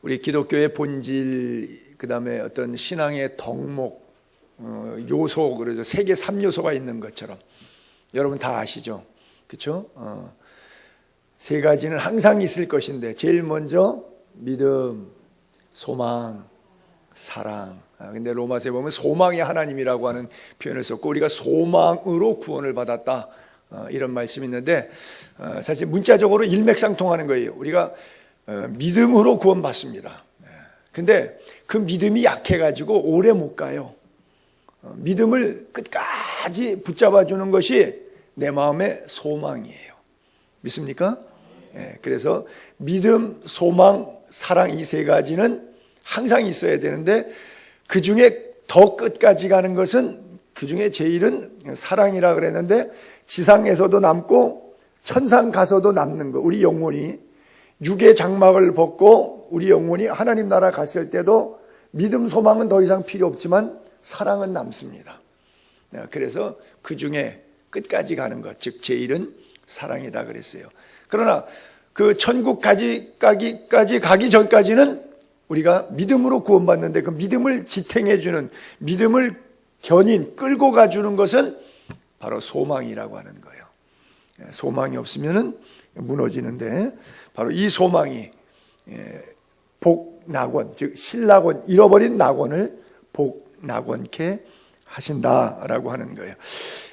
우리 기독교의 본질, 그 다음에 어떤 신앙의 덕목, 요소, 그러죠. 세계 3요소가 있는 것처럼 여러분 다 아시죠? 그렇죠? 세 가지는 항상 있을 것인데 제일 먼저 믿음, 소망, 사랑. 근데 로마서에 보면 소망이 하나님이라고 하는 표현을 썼고 우리가 소망으로 구원을 받았다, 이런 말씀이 있는데 사실 문자적으로 일맥상통하는 거예요. 우리가 믿음으로 구원받습니다. 근데 그 믿음이 약해가지고 오래 못 가요. 믿음을 끝까지 붙잡아주는 것이 내 마음의 소망이에요. 믿습니까? 그래서 믿음, 소망, 사랑, 이 세 가지는 항상 있어야 되는데 그 중에 더 끝까지 가는 것은, 그 중에 제일은 사랑이라 그랬는데 지상에서도 남고 천상 가서도 남는 거. 우리 영혼이 육의 장막을 벗고 우리 영혼이 하나님 나라 갔을 때도 믿음, 소망은 더 이상 필요 없지만 사랑은 남습니다. 그래서 그 중에 끝까지 가는 것, 즉 제일은 사랑이다 그랬어요. 그러나 그 천국까지 가기 전까지는 우리가 믿음으로 구원받는데 그 믿음을 지탱해주는, 믿음을 견인, 끌고 가주는 것은 바로 소망이라고 하는 거예요. 소망이 없으면 무너지는데 바로 이 소망이 복낙원, 즉 신낙원, 잃어버린 낙원을 복낙원케 하신다라고 하는 거예요.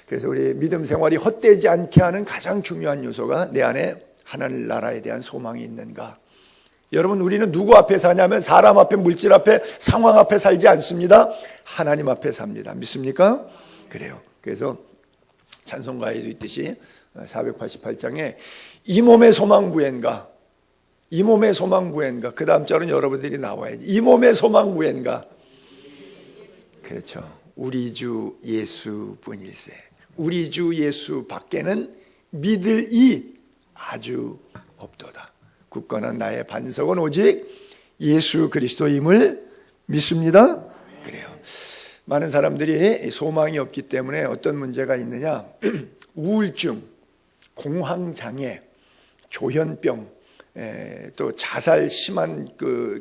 그래서 우리 믿음 생활이 헛되지 않게 하는 가장 중요한 요소가 내 안에 하나님 나라에 대한 소망이 있는가. 여러분, 우리는 누구 앞에 사냐면 사람 앞에, 물질 앞에, 상황 앞에 살지 않습니다. 하나님 앞에 삽니다. 믿습니까? 그래요. 그래서 찬송가에도 있듯이 488장에 이 몸의 소망 무엔가, 이 몸의 소망 무엔가, 그 다음 절은 여러분들이 나와야지. 이 몸의 소망 무엔가. 그렇죠. 우리 주 예수뿐일세. 우리 주 예수 밖에는 믿을 이 아주 없도다. 굳건한 나의 반석은 오직 예수 그리스도임을 믿습니다. 그래요. 많은 사람들이 소망이 없기 때문에 어떤 문제가 있느냐? 우울증, 공황장애, 조현병, 또 자살 심한,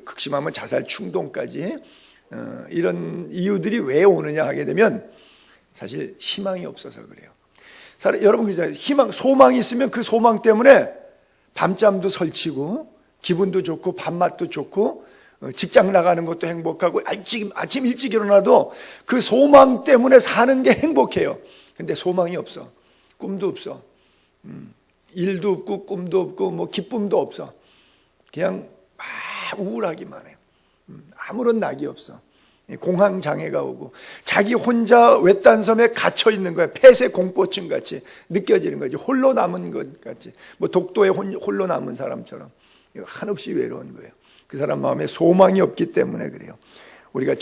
극심하면 자살 충동까지, 이런 이유들이 왜 오느냐 하게 되면 사실 희망이 없어서 그래요. 여러분 그죠? 소망이 있으면 그 소망 때문에 밤잠도 설치고 기분도 좋고 밥맛도 좋고 직장 나가는 것도 행복하고 아침 일찍 일어나도 그 소망 때문에 사는 게 행복해요. 근데 소망이 없어. 꿈도 없어. 일도 없고 꿈도 없고 뭐 기쁨도 없어. 그냥 막 우울하기만 해요. 아무런 낙이 없어. 공황장애가 오고 자기 혼자 외딴 섬에 갇혀 있는 거야. 폐쇄 공포증 같이 느껴지는 거지. 홀로 남은 것 같이, 뭐 독도에 홀로 남은 사람처럼 한없이 외로운 거예요. 그 사람 마음에 소망이 없기 때문에 그래요. 우리가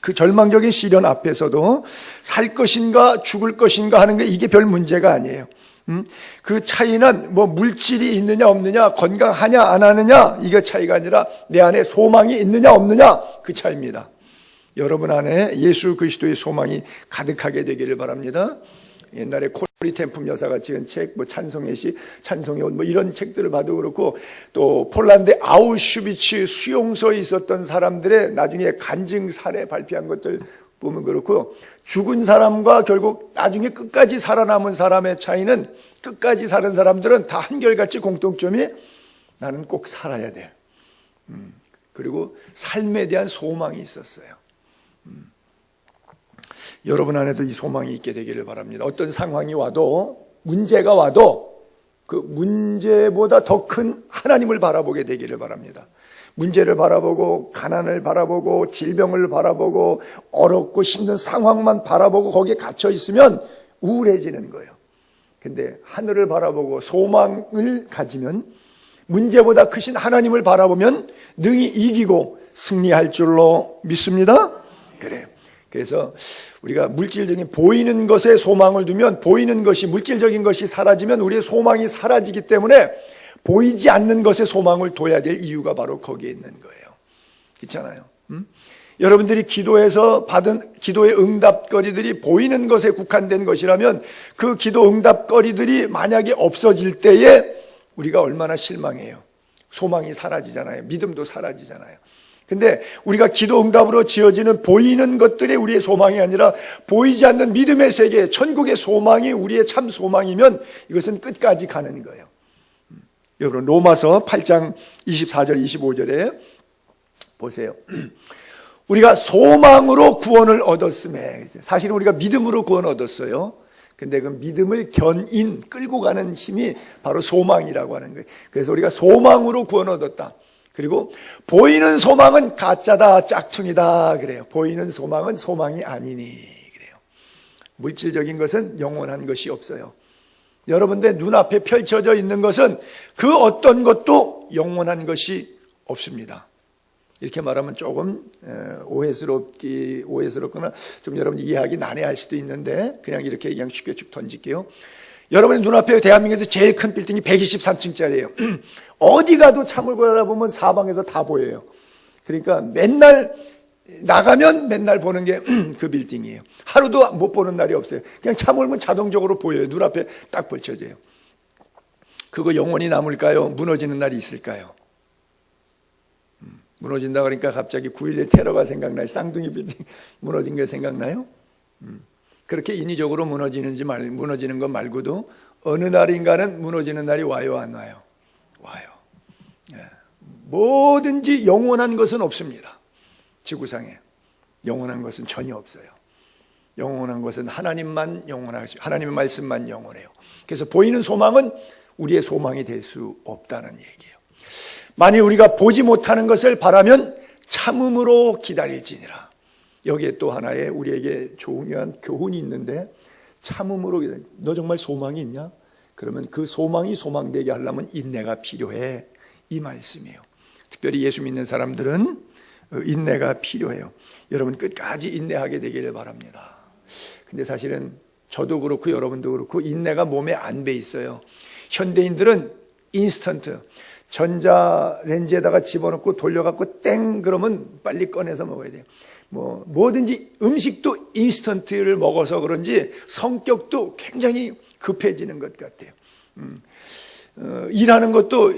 그 절망적인 시련 앞에서도 살 것인가 죽을 것인가 하는 게 이게 별 문제가 아니에요. 그 차이는 뭐 물질이 있느냐 없느냐, 건강하냐 안 하느냐, 이게 차이가 아니라 내 안에 소망이 있느냐 없느냐, 그 차이입니다. 여러분 안에 예수 그리스도의 소망이 가득하게 되기를 바랍니다. 옛날에 코리 텐품 여사가 찍은 책, 뭐 찬송의 시, 찬송의 옷, 뭐 이런 책들을 봐도 그렇고, 또 폴란드 아우슈비츠 수용소에 있었던 사람들의 나중에 간증 사례 발표한 것들 보면 그렇고, 죽은 사람과 결국 나중에 끝까지 살아남은 사람의 차이는, 끝까지 사는 사람들은 다 한결같이 공통점이 나는 꼭 살아야 돼. 그리고 삶에 대한 소망이 있었어요. 여러분 안에도 이 소망이 있게 되기를 바랍니다. 어떤 상황이 와도, 문제가 와도 그 문제보다 더 큰 하나님을 바라보게 되기를 바랍니다. 문제를 바라보고 가난을 바라보고 질병을 바라보고 어렵고 힘든 상황만 바라보고 거기에 갇혀 있으면 우울해지는 거예요. 근데 하늘을 바라보고 소망을 가지면, 문제보다 크신 하나님을 바라보면 능히 이기고 승리할 줄로 믿습니다. 그래요. 그래서 우리가 물질적인 보이는 것에 소망을 두면, 보이는 것이, 물질적인 것이 사라지면 우리의 소망이 사라지기 때문에 보이지 않는 것에 소망을 둬야 될 이유가 바로 거기에 있는 거예요. 있잖아요. 여러분들이 기도해서 받은 기도의 응답거리들이 보이는 것에 국한된 것이라면 그 기도 응답거리들이 만약에 없어질 때에 우리가 얼마나 실망해요. 소망이 사라지잖아요. 믿음도 사라지잖아요. 근데 우리가 기도 응답으로 지어지는 보이는 것들이 우리의 소망이 아니라 보이지 않는 믿음의 세계, 천국의 소망이 우리의 참 소망이면 이것은 끝까지 가는 거예요. 여러분 로마서 8장 24절 25절에 보세요. 우리가 소망으로 구원을 얻었음에, 사실 우리가 믿음으로 구원 얻었어요. 근데 그 믿음을 견인 끌고 가는 힘이 바로 소망이라고 하는 거예요. 그래서 우리가 소망으로 구원 얻었다. 그리고 보이는 소망은 가짜다, 짝퉁이다 그래요. 보이는 소망은 소망이 아니니 그래요. 물질적인 것은 영원한 것이 없어요. 여러분들 눈앞에 펼쳐져 있는 것은 그 어떤 것도 영원한 것이 없습니다. 이렇게 말하면 조금 오해스럽거나 좀 여러분이 이해하기 난해할 수도 있는데 그냥 이렇게 그냥 쉽게 쭉 던질게요. 여러분의 눈앞에 대한민국에서 제일 큰 빌딩이 123층짜리예요. 어디 가도 차물 걸어다보면 사방에서 다 보여요. 그러니까 맨날 나가면 맨날 보는 게 그 빌딩이에요. 하루도 못 보는 날이 없어요. 그냥 차 몰면 자동적으로 보여요. 눈앞에 딱 펼쳐져요. 그거 영원히 남을까요? 무너지는 날이 있을까요? 무너진다 그러니까 갑자기 9.11 테러가 생각나요? 쌍둥이 빌딩 무너진 게 생각나요? 그렇게 인위적으로 무너지는 것 말고도 어느 날인가는 무너지는 날이 와요, 안 와요? 와요. 뭐든지 영원한 것은 없습니다. 지구상에 영원한 것은 전혀 없어요. 영원한 것은 하나님만 영원하시고 하나님의 말씀만 영원해요. 그래서 보이는 소망은 우리의 소망이 될 수 없다는 얘기예요. 만일 우리가 보지 못하는 것을 바라면 참음으로 기다릴지니라. 여기에 또 하나의 우리에게 중요한 교훈이 있는데, 참음으로 기다려. 너 정말 소망이 있냐? 그러면 그 소망이 소망되게 하려면 인내가 필요해. 이 말씀이에요. 특별히 예수 믿는 사람들은 인내가 필요해요. 여러분 끝까지 인내하게 되기를 바랍니다. 근데 사실은 저도 그렇고 여러분도 그렇고 인내가 몸에 안 배 있어요. 현대인들은 인스턴트, 전자레인지에다가 집어넣고 돌려갖고 땡 그러면 빨리 꺼내서 먹어야 돼요. 뭐든지 음식도 인스턴트를 먹어서 그런지 성격도 굉장히 급해지는 것 같아요. 일하는 것도,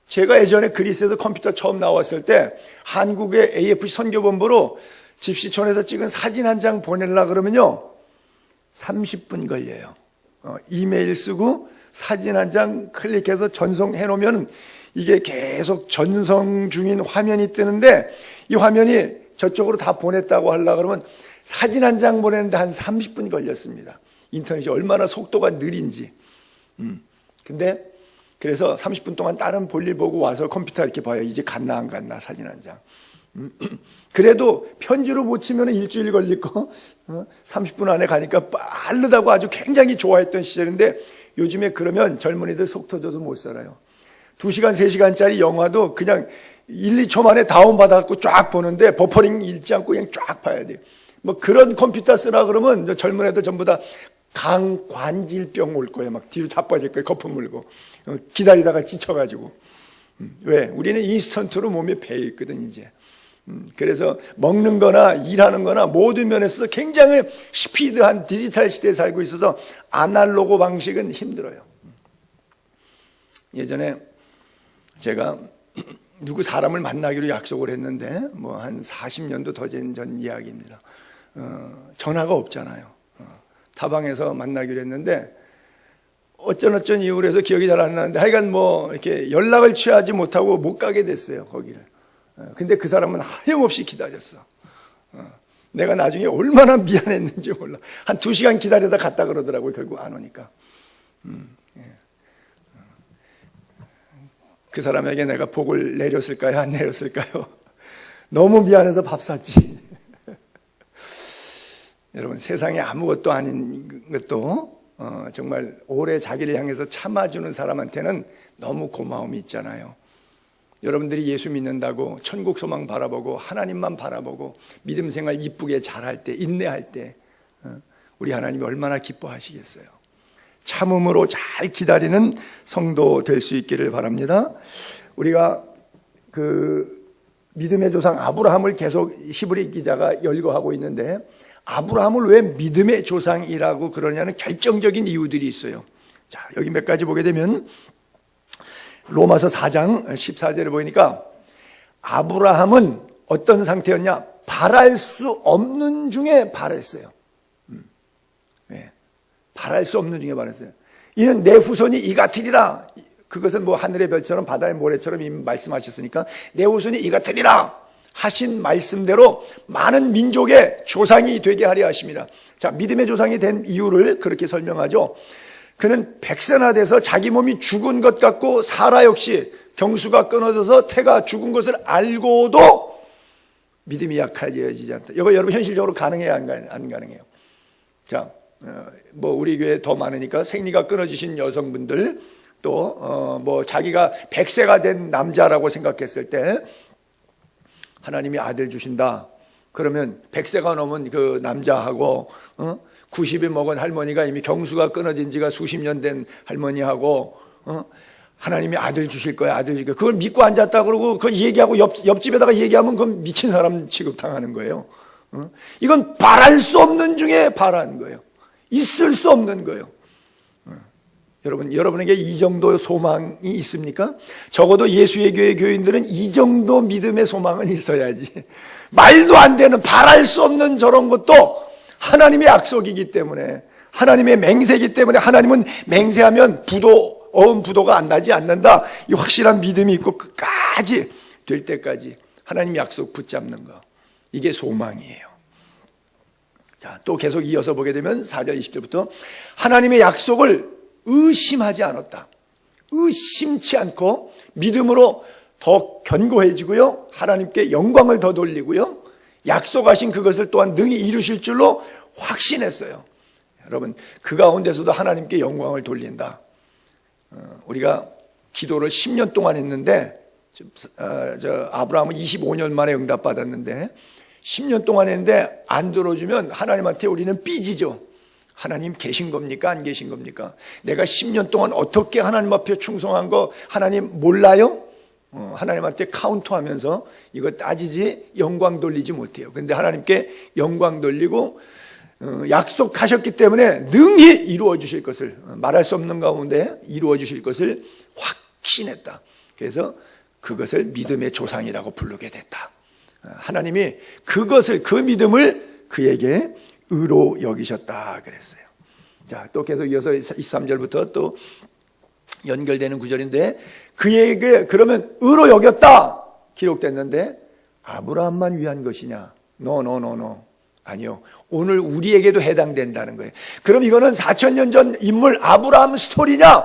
제가 예전에 그리스에서 컴퓨터 처음 나왔을 때 한국의 AFC 선교본부로 집시촌에서 찍은 사진 한 장 보내려고 그러면요 30분 걸려요. 이메일 쓰고 사진 한 장 클릭해서 전송해 놓으면 이게 계속 전송 중인 화면이 뜨는데, 이 화면이 저쪽으로 다 보냈다고 하려고 그러면 사진 한 장 보내는데 한 30분 걸렸습니다. 인터넷이 얼마나 속도가 느린지. 근데 그래서 30분 동안 다른 볼일 보고 와서 컴퓨터 이렇게 봐요. 이제 갔나 안 갔나 사진 한 장. 그래도 편지로 못 치면 일주일 걸릴 거 30분 안에 가니까 빠르다고 아주 굉장히 좋아했던 시절인데, 요즘에 그러면 젊은이들 속 터져서 못 살아요. 2시간, 3시간짜리 영화도 그냥 1, 2초 만에 다운받아갖고 쫙 보는데 버퍼링 잃지 않고 그냥 쫙 봐야 돼요. 그런 컴퓨터 쓰라 그러면 젊은 애들 전부 다 강관질병 올 거예요. 막 뒤로 자빠질 거예요. 거품 물고. 기다리다가 지쳐가지고. 왜? 우리는 인스턴트로 몸에 배어 있거든, 이제. 그래서 먹는 거나 일하는 거나 모든 면에서 굉장히 스피드한 디지털 시대에 살고 있어서 아날로그 방식은 힘들어요. 예전에 제가 누구 사람을 만나기로 약속을 했는데 한 40년도 더 전 이야기입니다. 전화가 없잖아요. 타방에서 만나기로 했는데 어쩐 이유로 해서 기억이 잘 안 나는데 하여간 이렇게 연락을 취하지 못하고 못 가게 됐어요, 거기를. 근데 그 사람은 하염없이 기다렸어. 내가 나중에 얼마나 미안했는지 몰라. 한 2시간 기다리다 갔다 그러더라고요, 결국 안 오니까. 그 사람에게 내가 복을 내렸을까요? 안 내렸을까요? 너무 미안해서 밥 샀지. 여러분, 세상에 아무것도 아닌 것도 정말 오래 자기를 향해서 참아주는 사람한테는 너무 고마움이 있잖아요. 여러분들이 예수 믿는다고 천국 소망 바라보고 하나님만 바라보고 믿음 생활 이쁘게 잘할 때, 인내할 때 우리 하나님이 얼마나 기뻐하시겠어요. 참음으로 잘 기다리는 성도 될 수 있기를 바랍니다. 우리가 그 믿음의 조상 아브라함을 계속 히브리 기자가 열거하고 있는데, 아브라함을 왜 믿음의 조상이라고 그러냐는 결정적인 이유들이 있어요. 자, 여기 몇 가지 보게 되면 로마서 4장 14절에 보니까 아브라함은 어떤 상태였냐? 바랄 수 없는 중에 바랬어요. 네. 바랄 수 없는 중에 바랬어요. 이는 내 후손이 이 같으리라. 그것은 뭐 하늘의 별처럼 바다의 모래처럼 이미 말씀하셨으니까 내 후손이 이 같으리라 하신 말씀대로 많은 민족의 조상이 되게 하려 하심이라. 자, 믿음의 조상이 된 이유를 그렇게 설명하죠. 그는 백세나 돼서 자기 몸이 죽은 것 같고 사라 역시 경수가 끊어져서 태가 죽은 것을 알고도 믿음이 약해지지 않다. 이거 여러분 현실적으로 가능해요, 안 가능해요? 자, 뭐 우리 교회 더 많으니까 생리가 끊어지신 여성분들 또 뭐 자기가 100세가 된 남자라고 생각했을 때 하나님이 아들 주신다. 그러면 100세가 넘은 그 남자하고 90이 먹은 할머니가 이미 경수가 끊어진 지가 수십 년 된 할머니하고 하나님이 아들 주실 거야, 아들 주실 거야. 그걸 믿고 앉았다 그러고 그 얘기하고 옆집에다가 얘기하면 그건 미친 사람 취급당하는 거예요. 이건 바랄 수 없는 중에 바라는 거예요. 있을 수 없는 거예요. 여러분에게 이 정도 소망이 있습니까? 적어도 예수의 교회 교인들은 이 정도 믿음의 소망은 있어야지. 말도 안 되는 바랄 수 없는 저런 것도 하나님의 약속이기 때문에, 하나님의 맹세이기 때문에, 하나님은 맹세하면 어음 부도가 안 나지 않는다. 이 확실한 믿음이 있고 끝까지 될 때까지 하나님 약속 붙잡는 거, 이게 소망이에요. 자, 또 계속 이어서 보게 되면 4절 20절부터 하나님의 약속을 의심하지 않았다. 의심치 않고 믿음으로 더 견고해지고요, 하나님께 영광을 더 돌리고요, 약속하신 그것을 또한 능히 이루실 줄로 확신했어요. 여러분, 그 가운데서도 하나님께 영광을 돌린다. 우리가 기도를 10년 동안 했는데 아브라함은 25년 만에 응답받았는데 10년 동안 했는데 안 들어주면 하나님한테 우리는 삐지죠. 하나님 계신 겁니까? 안 계신 겁니까? 내가 10년 동안 어떻게 하나님 앞에 충성한 거 하나님 몰라요? 하나님한테 카운트하면서 이거 따지지 영광 돌리지 못해요. 그런데 하나님께 영광 돌리고 약속하셨기 때문에 능히 이루어 주실 것을, 말할 수 없는 가운데 이루어 주실 것을 확신했다. 그래서 그것을 믿음의 조상이라고 부르게 됐다. 하나님이 그것을, 그 믿음을 그에게 의로 여기셨다 그랬어요. 자, 또 계속 이어서 23절부터 또 연결되는 구절인데, 그에게 그러면 의로 여겼다 기록됐는데 아브라함만 위한 것이냐? 노. 아니요. 오늘 우리에게도 해당된다는 거예요. 그럼 이거는 4000년 전 인물 아브라함 스토리냐?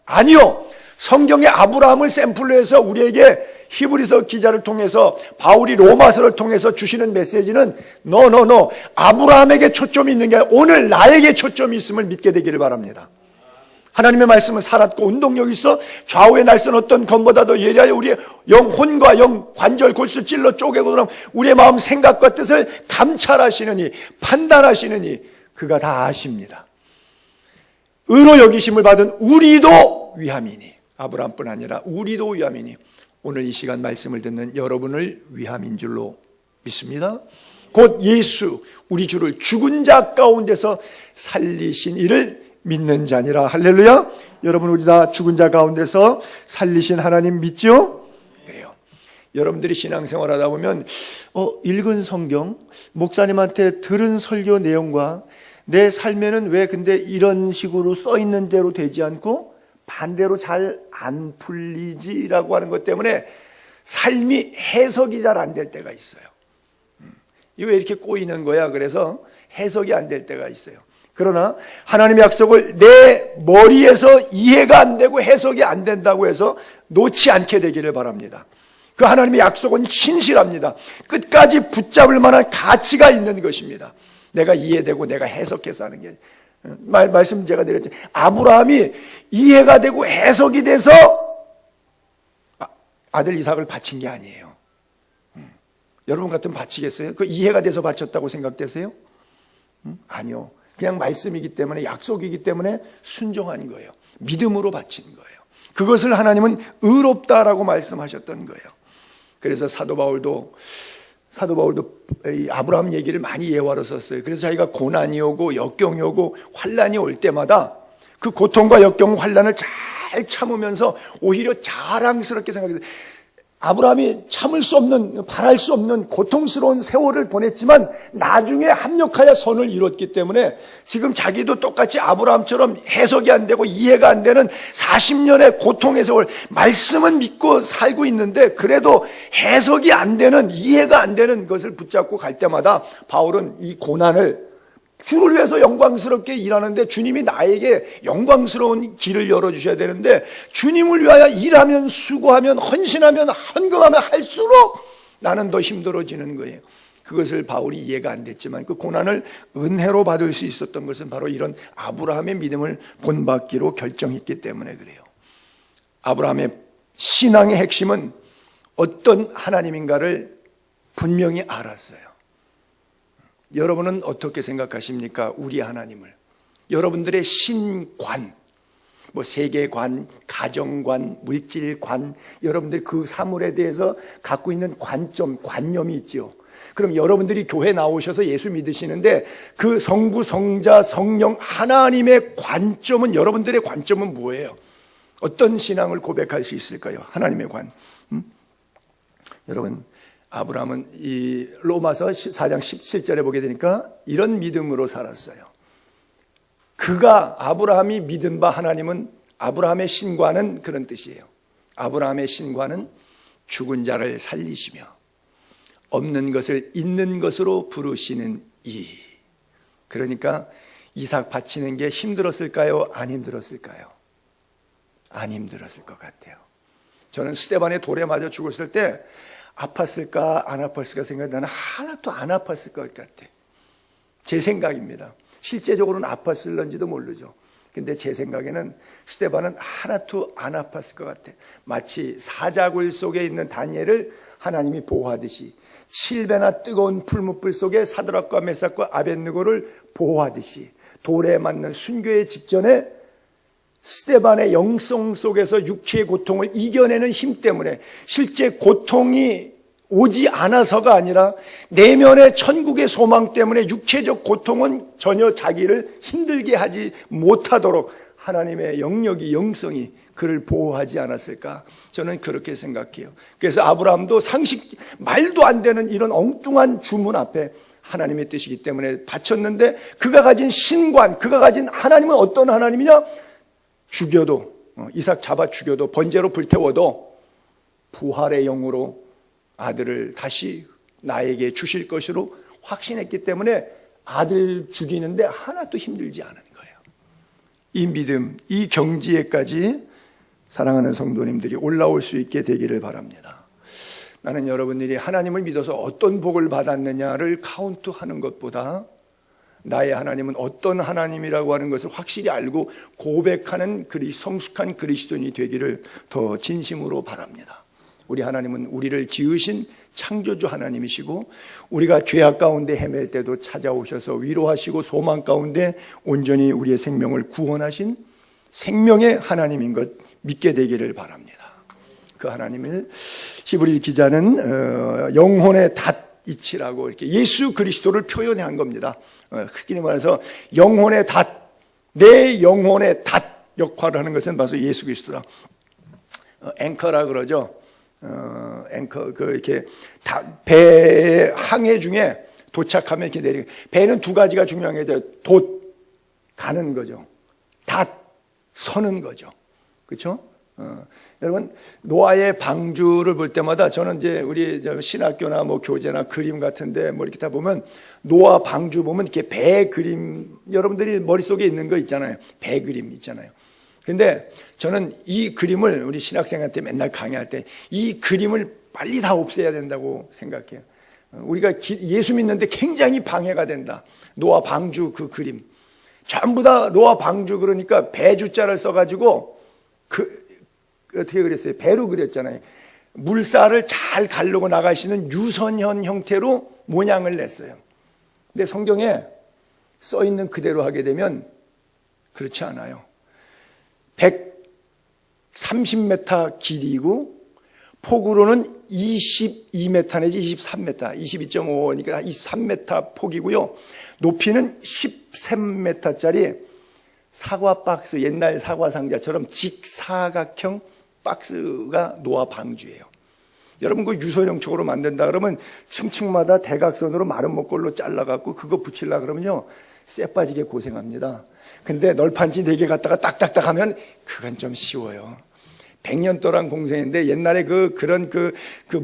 아니요. 성경의 아브라함을 샘플로 해서 우리에게 히브리서 기자를 통해서, 바울이 로마서를 통해서 주시는 메시지는 노. 아브라함에게 초점이 있는 게 아니라 오늘 나에게 초점이 있음을 믿게 되기를 바랍니다. 하나님의 말씀은 살았고 운동력이 있어 좌우의 날선 어떤 검보다도 예리하여 우리의 영혼과 영 관절 골수 찔러 쪼개고 들어가면 우리의 마음 생각과 뜻을 감찰하시느니, 판단하시느니 그가 다 아십니다. 의로 여기심을 받은 우리도 위함이니, 아브라함뿐 아니라 우리도 위함이니, 오늘 이 시간 말씀을 듣는 여러분을 위함인 줄로 믿습니다. 곧 예수 우리 주를 죽은 자 가운데서 살리신 이를 믿는 자니라. 할렐루야. 여러분, 우리 다 죽은 자 가운데서 살리신 하나님 믿죠? 그래요. 여러분들이 신앙생활 하다 보면 읽은 성경, 목사님한테 들은 설교 내용과 내 삶에는 왜 근데 이런 식으로 써 있는 대로 되지 않고 반대로 잘 안 풀리지라고 하는 것 때문에 삶이 해석이 잘 안 될 때가 있어요. 이거 왜 이렇게 꼬이는 거야? 그래서 해석이 안 될 때가 있어요. 그러나 하나님의 약속을 내 머리에서 이해가 안 되고 해석이 안 된다고 해서 놓지 않게 되기를 바랍니다. 그 하나님의 약속은 신실합니다. 끝까지 붙잡을 만한 가치가 있는 것입니다. 내가 이해되고 내가 해석해서 하는 게, 말씀 제가 드렸죠. 아브라함이 이해가 되고 해석이 돼서 아들 이삭을 바친 게 아니에요. 여러분 같으면 바치겠어요? 그 이해가 돼서 바쳤다고 생각되세요? 아니요. 그냥 말씀이기 때문에, 약속이기 때문에 순종한 거예요. 믿음으로 바친 거예요. 그것을 하나님은 의롭다라고 말씀하셨던 거예요. 그래서 사도 바울도 아브라함 얘기를 많이 예화로 썼어요. 그래서 자기가 고난이 오고 역경이 오고 환난이 올 때마다 그 고통과 역경, 환난을 잘 잘 참으면서 오히려 자랑스럽게 생각해요. 아브라함이 참을 수 없는, 바랄 수 없는 고통스러운 세월을 보냈지만 나중에 합력하여 선을 이뤘기 때문에 지금 자기도 똑같이 아브라함처럼 해석이 안 되고 이해가 안 되는 40년의 고통의 세월, 말씀은 믿고 살고 있는데 그래도 해석이 안 되는, 이해가 안 되는 것을 붙잡고 갈 때마다 바울은 이 고난을 주를 위해서 영광스럽게 일하는데 주님이 나에게 영광스러운 길을 열어주셔야 되는데 주님을 위하여 일하면, 수고하면, 헌신하면, 헌금하면 할수록 나는 더 힘들어지는 거예요. 그것을 바울이 이해가 안 됐지만 그 고난을 은혜로 받을 수 있었던 것은 바로 이런 아브라함의 믿음을 본받기로 결정했기 때문에 그래요. 아브라함의 신앙의 핵심은 어떤 하나님인가를 분명히 알았어요. 여러분은 어떻게 생각하십니까? 우리 하나님을. 여러분들의 신관, 세계관, 가정관, 물질관, 여러분들 그 사물에 대해서 갖고 있는 관점, 관념이 있죠. 그럼 여러분들이 교회 나오셔서 예수 믿으시는데 그 성부, 성자, 성령 하나님의 관점은, 여러분들의 관점은 뭐예요? 어떤 신앙을 고백할 수 있을까요? 하나님의 관. 여러분, 아브라함은 이 로마서 4장 17절에 보게 되니까 이런 믿음으로 살았어요. 아브라함이 믿은 바 하나님은, 아브라함의 신관은 그런 뜻이에요. 아브라함의 신관은 죽은 자를 살리시며 없는 것을 있는 것으로 부르시는 이. 그러니까 이삭 바치는 게 힘들었을까요? 안 힘들었을까요? 안 힘들었을 것 같아요. 저는 스데반의 돌에 맞아 죽었을 때 아팠을까 안 아팠을까 생각해. 나는 하나도 안 아팠을 것 같아. 제 생각입니다. 실제적으로는 아팠을런지도 모르죠. 근데 제 생각에는 스데반은 하나도 안 아팠을 것 같아. 마치 사자굴 속에 있는 다니엘을 하나님이 보호하듯이, 7배나 뜨거운 풀무불 속에 사드락과 메삭과 아벳느고를 보호하듯이, 돌에 맞는 순교의 직전에 스데반의 영성 속에서 육체의 고통을 이겨내는 힘 때문에, 실제 고통이 오지 않아서가 아니라 내면의 천국의 소망 때문에 육체적 고통은 전혀 자기를 힘들게 하지 못하도록 하나님의 영역이, 영성이 그를 보호하지 않았을까? 저는 그렇게 생각해요. 그래서 아브라함도 말도 안 되는 이런 엉뚱한 주문 앞에 하나님의 뜻이기 때문에 바쳤는데, 그가 가진 신관, 그가 가진 하나님은 어떤 하나님이냐? 죽여도, 이삭 잡아 죽여도, 번제로 불태워도 부활의 영으로 아들을 다시 나에게 주실 것으로 확신했기 때문에 아들 죽이는데 하나도 힘들지 않은 거예요. 이 믿음, 이 경지에까지 사랑하는 성도님들이 올라올 수 있게 되기를 바랍니다. 나는 여러분들이 하나님을 믿어서 어떤 복을 받았느냐를 카운트하는 것보다 나의 하나님은 어떤 하나님이라고 하는 것을 확실히 알고 고백하는 성숙한 그리스도인이 되기를 더 진심으로 바랍니다. 우리 하나님은 우리를 지으신 창조주 하나님이시고, 우리가 죄악 가운데 헤맬 때도 찾아오셔서 위로하시고 소망 가운데 온전히 우리의 생명을 구원하신 생명의 하나님인 것 믿게 되기를 바랍니다. 그 하나님을 히브리 기자는 영혼의 닷이치라고 이렇게 예수 그리스도를 표현한 겁니다. 크게 말해서 영혼의 닷, 내 영혼의 닷 역할을 하는 것은 바로 예수 그리스도다. 앵커라 그러죠. 앵커, 이렇게 배의 항해 중에 도착하면 이렇게 내리고, 배는 두 가지가 중요한 게 돼요. 돛, 가는 거죠. 닷, 서는 거죠. 그렇죠? 여러분, 노아의 방주를 볼 때마다 저는 이제 우리 신학교나 교재나 그림 같은데 이렇게 다 보면 노아 방주 보면 이렇게 배 그림, 여러분들이 머릿속에 있는 거 있잖아요. 배 그림 있잖아요. 근데 저는 이 그림을 우리 신학생한테 맨날 강의할 때 이 그림을 빨리 다 없애야 된다고 생각해요. 우리가 예수 믿는데 굉장히 방해가 된다. 노아 방주 그 그림. 전부 다 노아 방주 그러니까 배주자를 써가지고 어떻게 그랬어요? 배로 그렸잖아요. 물살을 잘 가르고 나가시는 유선현 형태로 모양을 냈어요. 근데 성경에 써 있는 그대로 하게 되면 그렇지 않아요. 130m 길이고 폭으로는 22m 내지 23m, 22.5니까 23m 폭이고요. 높이는 13m짜리 사과 박스, 옛날 사과 상자처럼 직사각형 박스가 노아 방주예요. 여러분 그 유소형식으로 만든다 그러면 층층마다 대각선으로 마른 목걸로 잘라갖고 그거 붙이려 그러면요 쎄 빠지게 고생합니다. 근데 널판지 4개 갖다가 딱딱딱 하면 그건 좀 쉬워요. 100년 동안 공생인데 옛날에 그런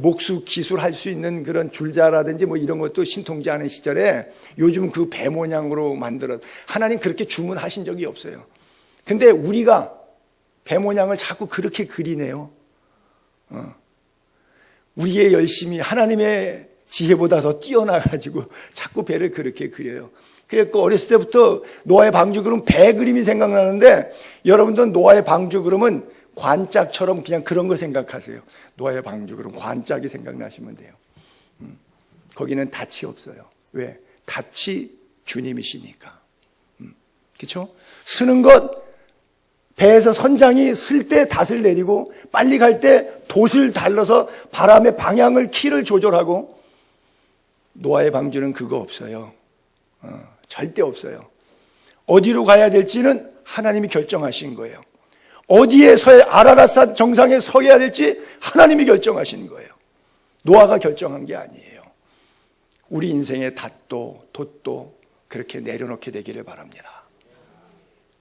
목수 기술 할 수 있는 그런 줄자라든지 뭐 이런 것도 신통지 않은 시절에 요즘 그 배 모양으로 만들어 하나님 그렇게 주문하신 적이 없어요. 근데 우리가 배 모양을 자꾸 그렇게 그리네요. 우리의 열심이 하나님의 지혜보다 더 뛰어나가지고 자꾸 배를 그렇게 그려요. 그래서 어렸을 때부터 노아의 방주 그러면 배 그림이 생각나는데 여러분들 노아의 방주 그러면 관짝처럼 그냥 그런 거 생각하세요. 노아의 방주 그럼 관짝이 생각나시면 돼요. 거기는 닻이 없어요. 왜? 닻이 주님이시니까. 그렇죠? 쓰는 것 배에서 선장이 쓸 때 닻을 내리고 빨리 갈 때 돛을 달러서 바람의 방향을 키를 조절하고 노아의 방주는 그거 없어요. 절대 없어요. 어디로 가야 될지는 하나님이 결정하신 거예요. 어디에 아라랏산 정상에 서야 될지 하나님이 결정하신 거예요. 노아가 결정한 게 아니에요. 우리 인생의 닷도 돛도 그렇게 내려놓게 되기를 바랍니다.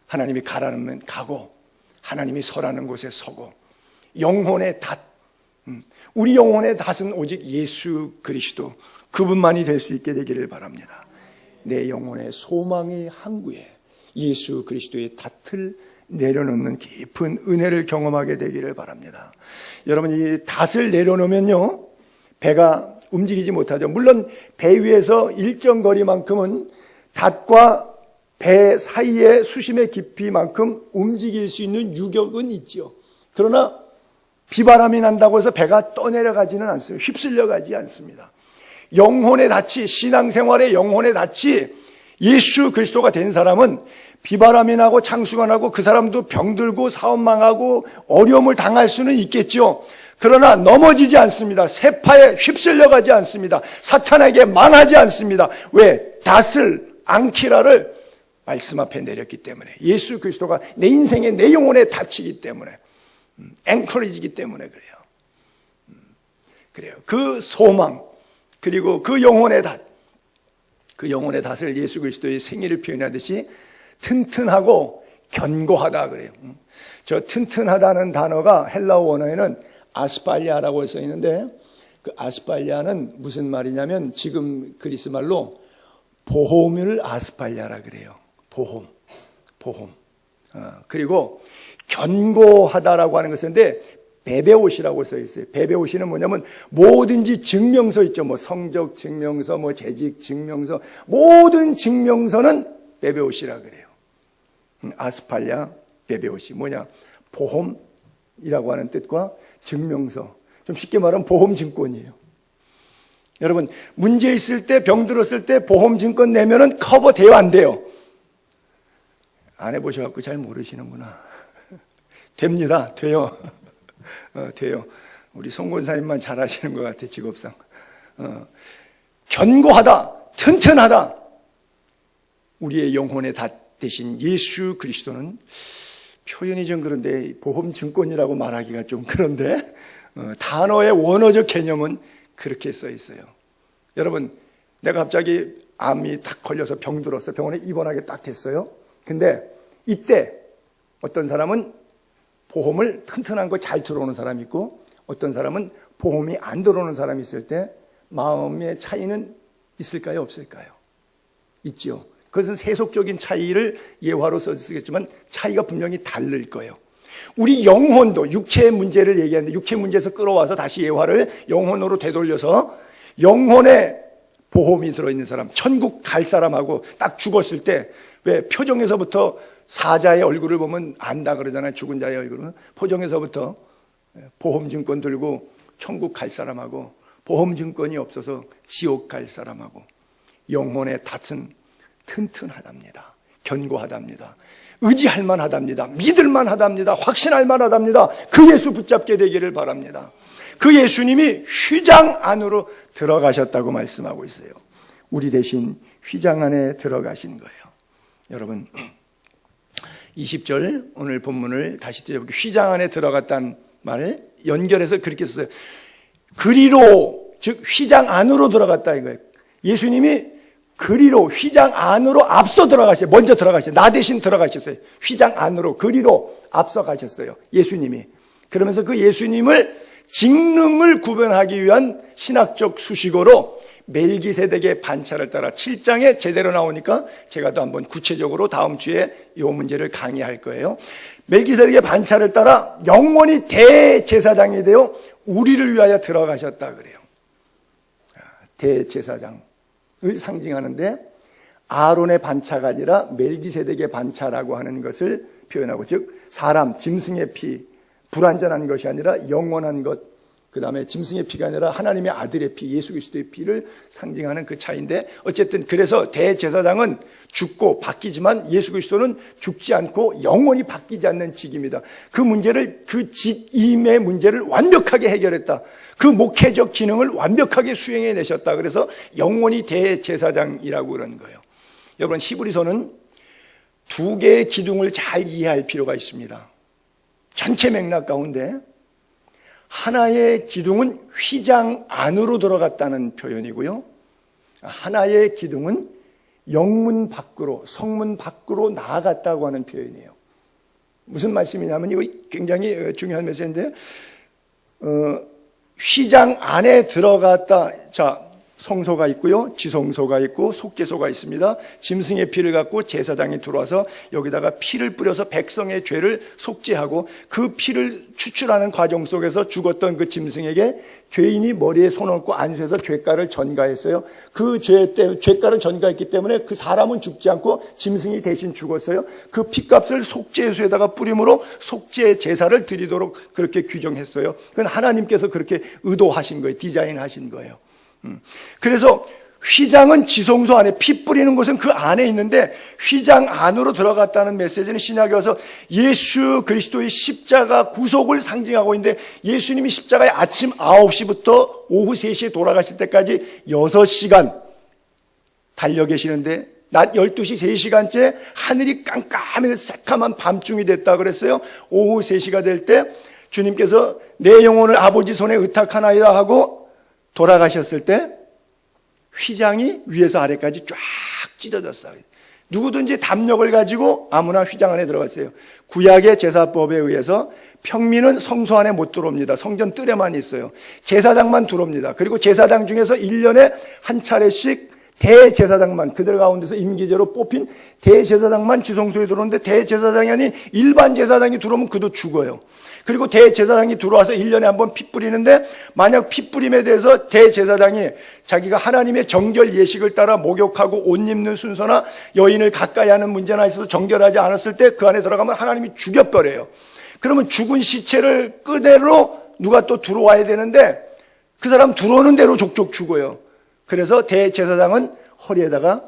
하나님이 가라는 가고 하나님이 서라는 곳에 서고 영혼의 닷, 우리 영혼의 닷은 오직 예수 그리스도 그분만이 될 수 있게 되기를 바랍니다. 내 영혼의 소망의 항구에 예수 그리스도의 닷을 내려놓는 깊은 은혜를 경험하게 되기를 바랍니다. 여러분 이 닷을 내려놓으면요 배가 움직이지 못하죠. 물론 배 위에서 일정 거리만큼은 닷과 배 사이의 수심의 깊이만큼 움직일 수 있는 유격은 있죠. 그러나 비바람이 난다고 해서 배가 떠내려가지는 않습니다. 휩쓸려 가지 않습니다. 영혼의 닻이 신앙생활의 영혼의 닻이 예수 그리스도가 된 사람은 비바람이 나고 창수가 나고 그 사람도 병들고 사업 망하고 어려움을 당할 수는 있겠죠. 그러나 넘어지지 않습니다. 세파에 휩쓸려 가지 않습니다. 사탄에게 망하지 않습니다. 왜? 닷을 앙키라를 말씀 앞에 내렸기 때문에 예수 그리스도가 내 인생의 내 영혼의 닻이기 때문에 앵커리지기 때문에 그래요. 그 소망 그리고 그 영혼의 닷, 그 영혼의 닷을 예수 그리스도의 생일을 표현하듯이 튼튼하고 견고하다 그래요. 저 튼튼하다는 단어가 헬라어 원어에는 아스팔리아라고 써 있는데 그 아스팔리아는 무슨 말이냐면 지금 그리스 말로 보홈을 아스팔리아라 그래요. 보홈. 그리고 견고하다라고 하는 것인데 베베옷이라고 써 있어요. 베베옷이는 뭐냐면 뭐든지 증명서 있죠. 뭐 성적 증명서, 뭐 재직 증명서, 모든 증명서는 베베옷이라 그래요. 아스팔리아 베베옷이 뭐냐? 보험이라고 하는 뜻과 증명서. 좀 쉽게 말하면 보험증권이에요. 여러분 문제 있을 때 병 들었을 때 보험증권 내면은 커버 돼요 안 돼요? 안 해보셔갖고 잘 모르시는구나. 됩니다. 돼요. 돼요. 우리 송 권사님만 잘 하시는 것 같아 직업상. 견고하다, 튼튼하다. 우리의 영혼의 닷 대신 예수 그리스도는 표현이 좀 그런데 보험증권이라고 말하기가 좀 그런데 단어의 원어적 개념은 그렇게 써 있어요. 여러분 내가 갑자기 암이 딱 걸려서 병들었어. 병원에 입원하게 딱 됐어요. 근데 이때 어떤 사람은 보험을 튼튼한 거 잘 들어오는 사람이 있고 어떤 사람은 보험이 안 들어오는 사람이 있을 때 마음의 차이는 있을까요? 없을까요? 있죠. 그것은 세속적인 차이를 예화로 쓰겠지만 차이가 분명히 다를 거예요. 우리 영혼도 육체의 문제를 얘기하는데 육체 문제에서 끌어와서 다시 예화를 영혼으로 되돌려서 영혼에 보험이 들어있는 사람, 천국 갈 사람하고 딱 죽었을 때 왜 표정에서부터 사자의 얼굴을 보면 안다 그러잖아요. 죽은 자의 얼굴은. 표정에서부터 보험증권 들고 천국 갈 사람하고 보험증권이 없어서 지옥 갈 사람하고 영혼의 닷은 튼튼하답니다. 견고하답니다. 의지할 만하답니다. 믿을 만하답니다. 확신할 만하답니다. 그 예수 붙잡게 되기를 바랍니다. 그 예수님이 휘장 안으로 들어가셨다고 말씀하고 있어요. 우리 대신 휘장 안에 들어가신 거예요. 여러분 20절 오늘 본문을 다시 띄워볼게요. 휘장 안에 들어갔다는 말을 연결해서 그렇게 썼어요. 그리로, 즉 휘장 안으로 들어갔다 이거예요. 예수님이 그리로, 휘장 안으로 앞서 들어가셨어요. 먼저 들어가셨어요. 나 대신 들어가셨어요. 휘장 안으로, 그리로 앞서 가셨어요. 예수님이. 그러면서 그 예수님을 직능을 구분하기 위한 신학적 수식어로 멜기세덱의 반차를 따라 7장에 제대로 나오니까 제가 또 한번 구체적으로 다음 주에 이 문제를 강의할 거예요. 멜기세덱의 반차를 따라 영원히 대제사장이 되어 우리를 위하여 들어가셨다 그래요. 대제사장을 상징하는데 아론의 반차가 아니라 멜기세덱의 반차라고 하는 것을 표현하고, 즉 사람, 짐승의 피, 불완전한 것이 아니라 영원한 것, 그 다음에 짐승의 피가 아니라 하나님의 아들의 피, 예수 그리스도의 피를 상징하는 그 차이인데, 어쨌든 그래서 대제사장은 죽고 바뀌지만 예수 그리스도는 죽지 않고 영원히 바뀌지 않는 직입니다. 그 문제를, 그 직임의 문제를 완벽하게 해결했다. 그 목회적 기능을 완벽하게 수행해내셨다. 그래서 영원히 대제사장이라고 그러는 거예요. 여러분, 히브리서는 두 개의 기둥을 잘 이해할 필요가 있습니다. 전체 맥락 가운데 하나의 기둥은 휘장 안으로 들어갔다는 표현이고요, 하나의 기둥은 영문 밖으로, 성문 밖으로 나아갔다고 하는 표현이에요. 무슨 말씀이냐면 이거 굉장히 중요한 메시지인데, 휘장 안에 들어갔다. 자, 성소가 있고요, 지성소가 있고 속죄소가 있습니다. 짐승의 피를 갖고 제사장이 들어와서 여기다가 피를 뿌려서 백성의 죄를 속죄하고, 그 피를 추출하는 과정 속에서 죽었던 그 짐승에게 죄인이 머리에 손 얹고 안수해서 죄가를 전가했어요. 그 죄가를 전가했기 때문에 그 사람은 죽지 않고 짐승이 대신 죽었어요. 그 피값을 속죄소에다가 뿌림으로 속죄 제사를 드리도록 그렇게 규정했어요. 그건 하나님께서 그렇게 의도하신 거예요. 디자인하신 거예요. 그래서 휘장은 지성소 안에, 피 뿌리는 곳은 그 안에 있는데 휘장 안으로 들어갔다는 메시지는 신약에 와서 예수 그리스도의 십자가 구속을 상징하고 있는데, 예수님이 십자가에 아침 9시부터 오후 3시에 돌아가실 때까지 6시간 달려 계시는데, 낮 12시 3시간째 하늘이 깜깜해서 새카만 밤중이 됐다 그랬어요. 오후 3시가 될 때 주님께서 내 영혼을 아버지 손에 의탁하나이다 하고 돌아가셨을 때 휘장이 위에서 아래까지 쫙 찢어졌어요. 누구든지 담력을 가지고 아무나 휘장 안에 들어갔어요. 구약의 제사법에 의해서 평민은 성소 안에 못 들어옵니다. 성전 뜰에만 있어요. 제사장만 들어옵니다. 그리고 제사장 중에서 1년에 한 차례씩 대제사장만, 그들 가운데서 임기제로 뽑힌 대제사장만 지성소에 들어오는데, 대제사장이 아닌 일반 제사장이 들어오면 그도 죽어요. 그리고 대제사장이 들어와서 1년에 한 번 피 뿌리는데, 만약 피 뿌림에 대해서 대제사장이 자기가 하나님의 정결 예식을 따라 목욕하고 옷 입는 순서나 여인을 가까이 하는 문제나 있어서 정결하지 않았을 때 그 안에 들어가면 하나님이 죽여버려요. 그러면 죽은 시체를 끄대로 누가 또 들어와야 되는데 그 사람 들어오는 대로 족족 죽어요. 그래서 대제사장은 허리에다가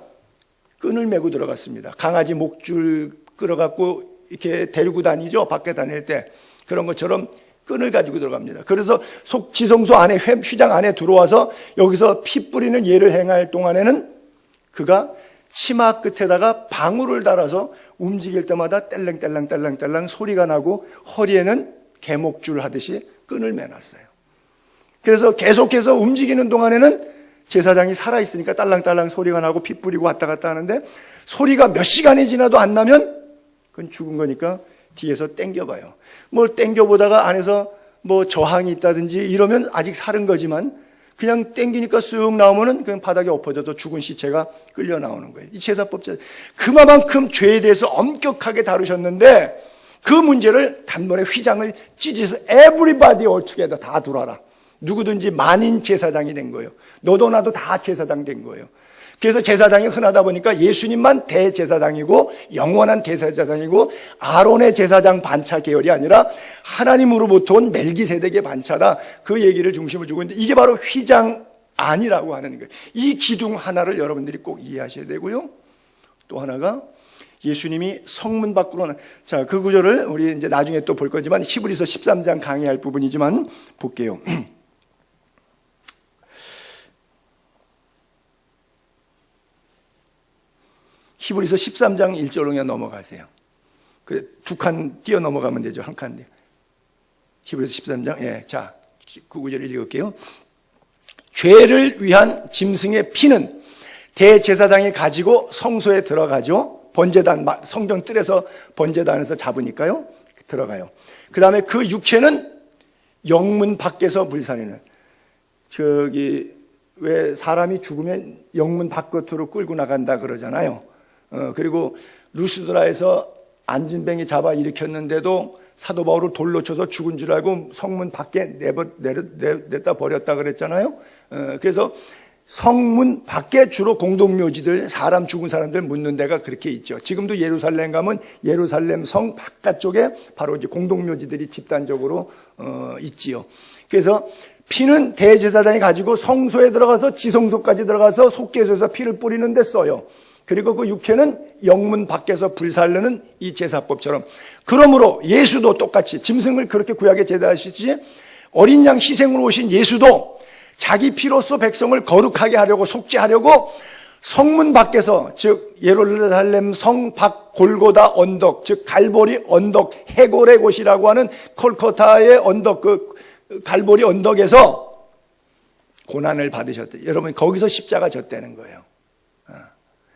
끈을 메고 들어갔습니다. 강아지 목줄 끌어갖고 이렇게 데리고 다니죠, 밖에 다닐 때. 그런 것처럼 끈을 가지고 들어갑니다. 그래서 지성소 안에, 휘장 안에 들어와서 여기서 피 뿌리는 예를 행할 동안에는 그가 치마 끝에다가 방울을 달아서 움직일 때마다 딸랑딸랑딸랑딸랑 소리가 나고, 허리에는 개목줄 하듯이 끈을 매놨어요. 그래서 계속해서 움직이는 동안에는 제사장이 살아있으니까 딸랑딸랑 소리가 나고 피 뿌리고 왔다 갔다 하는데, 소리가 몇 시간이 지나도 안 나면 그건 죽은 거니까 뒤에서 땡겨봐요. 뭘 땡겨보다가 안에서 뭐 저항이 있다든지 이러면 아직 살은 거지만, 그냥 땡기니까 쓱 나오면은 그냥 바닥에 엎어져서 죽은 시체가 끌려 나오는 거예요. 이 제사법자, 그만큼 죄에 대해서 엄격하게 다루셨는데, 그 문제를 단번에 휘장을 찢어서 everybody all together 다 들어와라. 누구든지 만인 제사장이 된 거예요. 너도 나도 다 제사장 된 거예요. 그래서 제사장이 흔하다 보니까 예수님만 대제사장이고 영원한 대제사장이고, 아론의 제사장 반차 계열이 아니라 하나님으로부터 온 멜기세덱의 반차다, 그 얘기를 중심을 주고 있는데, 이게 바로 휘장 안이라고 하는 거예요. 이 기둥 하나를 여러분들이 꼭 이해하셔야 되고요. 또 하나가 예수님이 성문 밖으로, 자, 그 구절을 우리 이제 나중에 또 볼 거지만 히브리서 13장 강의할 부분이지만 볼게요. 히브리서 13장 1절로 그냥 넘어가세요. 두 칸 뛰어 넘어가면 되죠. 한 칸. 히브리서 13장. 예. 자, 그 구절 읽을게요. 죄를 위한 짐승의 피는 대제사장이 가지고 성소에 들어가죠. 번제단, 성전 뜰에서 번제단에서 잡으니까요. 들어가요. 그 다음에 그 육체는 영문 밖에서 불살인을. 왜 사람이 죽으면 영문 바깥으로 끌고 나간다 그러잖아요. 그리고 루스드라에서 안진뱅이 잡아 일으켰는데도 사도 바울을 돌로 쳐서 죽은 줄 알고 성문 밖에 냈다 버렸다 그랬잖아요. 그래서 성문 밖에 주로 공동묘지들, 사람 죽은 사람들 묻는 데가 그렇게 있죠. 지금도 예루살렘 가면 예루살렘 성 바깥쪽에 바로 이제 공동묘지들이 집단적으로 있지요. 그래서 피는 대제사장이 가지고 성소에 들어가서 지성소까지 들어가서 속죄소에서 피를 뿌리는 데 써요. 그리고 그 육체는 영문 밖에서 불살르는 이 제사법처럼. 그러므로 예수도 똑같이 짐승을 그렇게 구약에 제사하시지 어린 양 희생으로 오신 예수도 자기 피로써 백성을 거룩하게 하려고 속죄하려고 성문 밖에서, 즉 예루살렘 성 밖 골고다 언덕, 즉 갈보리 언덕, 해골의 곳이라고 하는 콜코타의 언덕, 그 갈보리 언덕에서 고난을 받으셨대. 여러분 거기서 십자가 졌다는 거예요.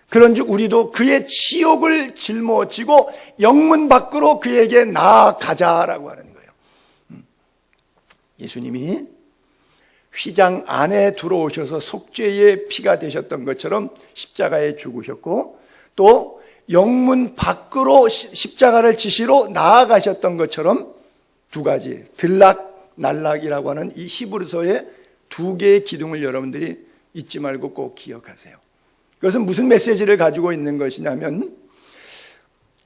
그런즉 우리도 그의 치욕을 짊어지고 영문 밖으로 그에게 나아가자라고 하는 거예요. 예수님이 휘장 안에 들어오셔서 속죄의 피가 되셨던 것처럼 십자가에 죽으셨고, 또 영문 밖으로 십자가를 지시러 나아가셨던 것처럼 두 가지, 들락, 날락이라고 하는 이 히브리서의 두 개의 기둥을 여러분들이 잊지 말고 꼭 기억하세요. 그것은 무슨 메시지를 가지고 있는 것이냐면,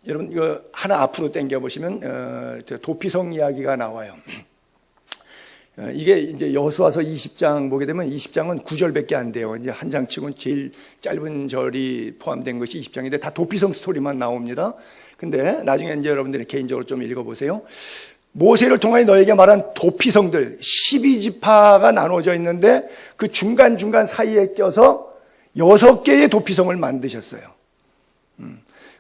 여러분 이거 하나 앞으로 당겨보시면 도피성 이야기가 나와요. 이게 이제 여호수아서 20장 보게 되면 20장은 9절밖에 안 돼요. 이제 한 장 치고는 제일 짧은 절이 포함된 것이 20장인데 다 도피성 스토리만 나옵니다. 근데 나중에 이제 여러분들이 개인적으로 좀 읽어보세요. 모세를 통하여 너에게 말한 도피성들 12지파가 나눠져 있는데 그 중간중간 사이에 껴서 6개의 도피성을 만드셨어요.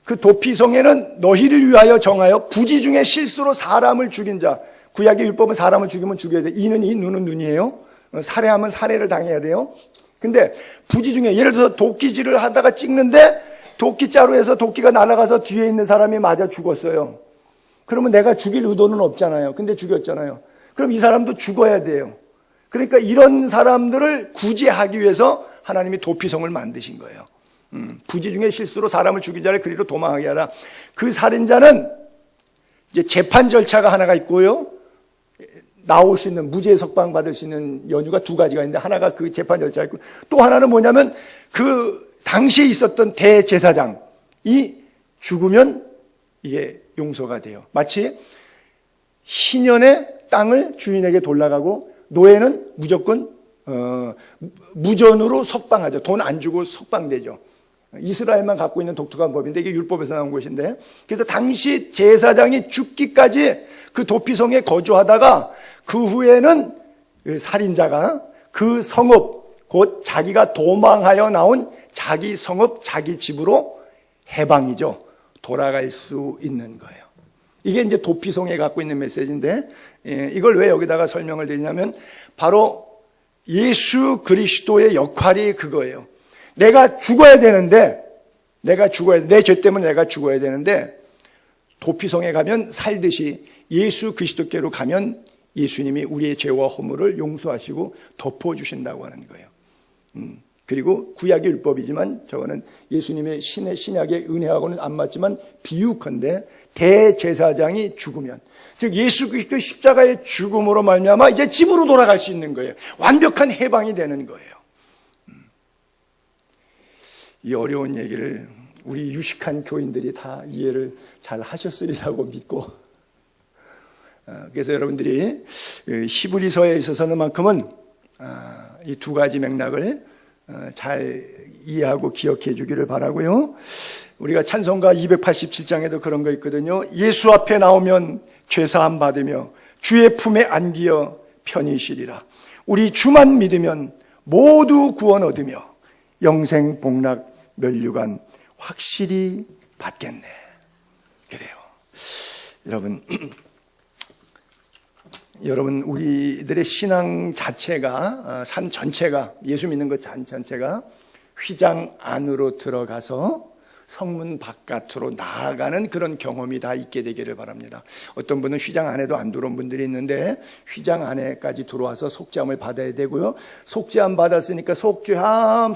그 도피성에는 너희를 위하여 정하여 부지 중에 실수로 사람을 죽인 자, 구약의 율법은 사람을 죽이면 죽여야 돼. 이는 이, 눈은 눈이에요. 살해하면 살해를 당해야 돼요. 근데 부지 중에 예를 들어서 도끼질을 하다가 찍는데 도끼자루에서 도끼가 날아가서 뒤에 있는 사람이 맞아 죽었어요. 그러면 내가 죽일 의도는 없잖아요. 근데 죽였잖아요. 그럼 이 사람도 죽어야 돼요. 그러니까 이런 사람들을 구제하기 위해서 하나님이 도피성을 만드신 거예요. 부지 중에 실수로 사람을 죽인 자를 그리로 도망하게 하라. 그 살인자는 이제 재판 절차가 하나가 있고요. 나올 수 있는 무죄 석방 받을 수 있는 연유가 두 가지가 있는데, 하나가 그 재판 절차가 있고, 또 하나는 뭐냐면 그 당시에 있었던 대제사장이 죽으면 이게 용서가 돼요. 마치 신년의 땅을 주인에게 돌려가고 노예는 무조건 무전으로 석방하죠. 돈 안 주고 석방되죠. 이스라엘만 갖고 있는 독특한 법인데 이게 율법에서 나온 것인데, 그래서 당시 제사장이 죽기까지 그 도피성에 거주하다가 그 후에는 살인자가 그 성읍, 곧 자기가 도망하여 나온 자기 성읍, 자기 집으로 해방이죠. 돌아갈 수 있는 거예요. 이게 이제 도피성에 갖고 있는 메시지인데, 이걸 왜 여기다가 설명을 드리냐면 바로 예수 그리스도의 역할이 그거예요. 내가 죽어야 되는데, 내 죄 때문에 내가 죽어야 되는데, 도피성에 가면 살듯이 예수 그리스도께로 가면 예수님이 우리의 죄와 허물을 용서하시고 덮어주신다고 하는 거예요. 그리고 구약의 율법이지만 저거는 예수님의 신약의 은혜하고는 안 맞지만 비유컨대 대제사장이 죽으면, 즉 예수 그리스도 십자가의 죽음으로 말미암아 이제 집으로 돌아갈 수 있는 거예요. 완벽한 해방이 되는 거예요. 이 어려운 얘기를 우리 유식한 교인들이 다 이해를 잘 하셨으리라고 믿고, 그래서 여러분들이 히브리서에 있어서는만큼은 이 두 가지 맥락을 잘 이해하고 기억해 주기를 바라고요. 우리가 찬송가 287장에도 그런 거 있거든요. 예수 앞에 나오면 죄사함 받으며 주의 품에 안기어 편히 쉬리라. 우리 주만 믿으면 모두 구원 얻으며 영생 복락 면류관 확실히 받겠네. 그래요. 여러분 우리들의 신앙 자체가 삶 전체가 예수 믿는 것 전체가 휘장 안으로 들어가서 성문 바깥으로 나아가는 그런 경험이 다 있게 되기를 바랍니다. 어떤 분은 휘장 안에도 안 들어온 분들이 있는데 휘장 안에까지 들어와서 속죄함을 받아야 되고요. 속죄함 받았으니까 속죄함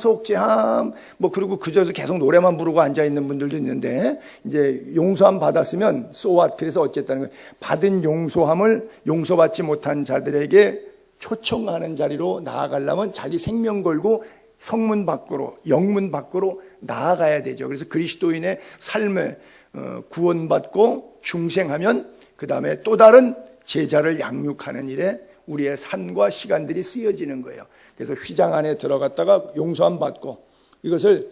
뭐 그리고 그저서 계속 노래만 부르고 앉아 있는 분들도 있는데 이제 용서함 받았으면 so what? 그래서 어쨌다는 거예요. 받은 용서함을 용서받지 못한 자들에게 초청하는 자리로 나아가려면 자기 생명 걸고 성문 밖으로, 영문 밖으로 나아가야 되죠. 그래서 그리스도인의 삶에 구원받고 중생하면 그 다음에 또 다른 제자를 양육하는 일에 우리의 삶과 시간들이 쓰여지는 거예요. 그래서 휘장 안에 들어갔다가 용서함 받고, 이것을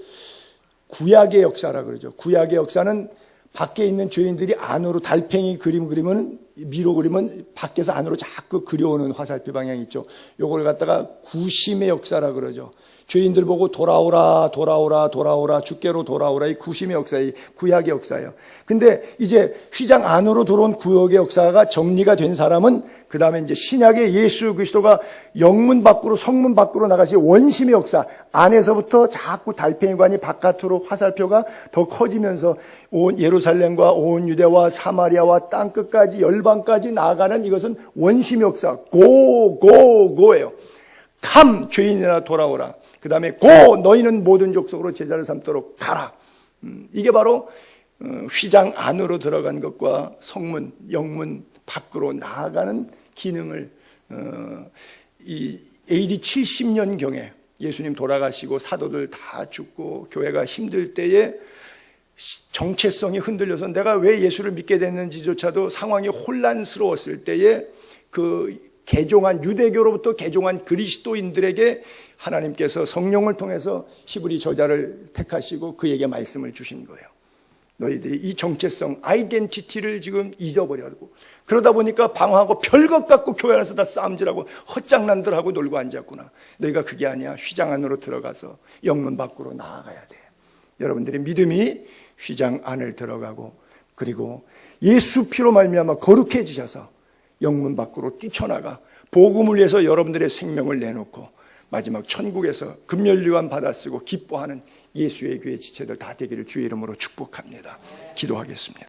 구약의 역사라 그러죠. 구약의 역사는 밖에 있는 죄인들이 안으로 달팽이 그림 그리면 미로 그리면 밖에서 안으로 자꾸 그려오는 화살표 방향이 있죠. 요걸 갖다가 구심의 역사라 그러죠. 죄인들 보고 돌아오라 주께로 돌아오라. 이 구심의 역사예요. 구약의 역사예요. 근데 이제 휘장 안으로 들어온 구약의 역사가 정리가 된 사람은 그 다음에 이제 신약의 예수 그리스도가 영문 밖으로 성문 밖으로 나가시 원심의 역사, 안에서부터 자꾸 달팽이관이 바깥으로 화살표가 더 커지면서 온 예루살렘과 온 유대와 사마리아와 땅끝까지 열방까지 나아가는 이것은 원심의 역사. 고예요. 감, 죄인이나 돌아오라. 그 다음에 고, 너희는 모든 족속으로 제자를 삼도록 가라. 이게 바로 휘장 안으로 들어간 것과 성문, 영문 밖으로 나아가는 기능을 이 AD 70년경에 예수님 돌아가시고 사도들 다 죽고 교회가 힘들 때에 정체성이 흔들려서 내가 왜 예수를 믿게 됐는지조차도 상황이 혼란스러웠을 때에 그 개종한 유대교로부터 개종한 그리스도인들에게 하나님께서 성령을 통해서 히브리 저자를 택하시고 그에게 말씀을 주신 거예요. 너희들이 이 정체성, 아이덴티티를 지금 잊어버려고 그러다 보니까 방황하고 별것 갖고 교회 안에서 다 싸움질하고 헛장난들하고 놀고 앉았구나. 너희가 그게 아니야. 휘장 안으로 들어가서 영문 밖으로 나아가야 돼. 여러분들의 믿음이 휘장 안을 들어가고 그리고 예수 피로 말미암아 거룩해지셔서 영문 밖으로 뛰쳐나가 복음을 위해서 여러분들의 생명을 내놓고 마지막 천국에서 금연류관 받아 쓰고 기뻐하는 예수의 교회 지체들 다 되기를 주의 이름으로 축복합니다. 기도하겠습니다.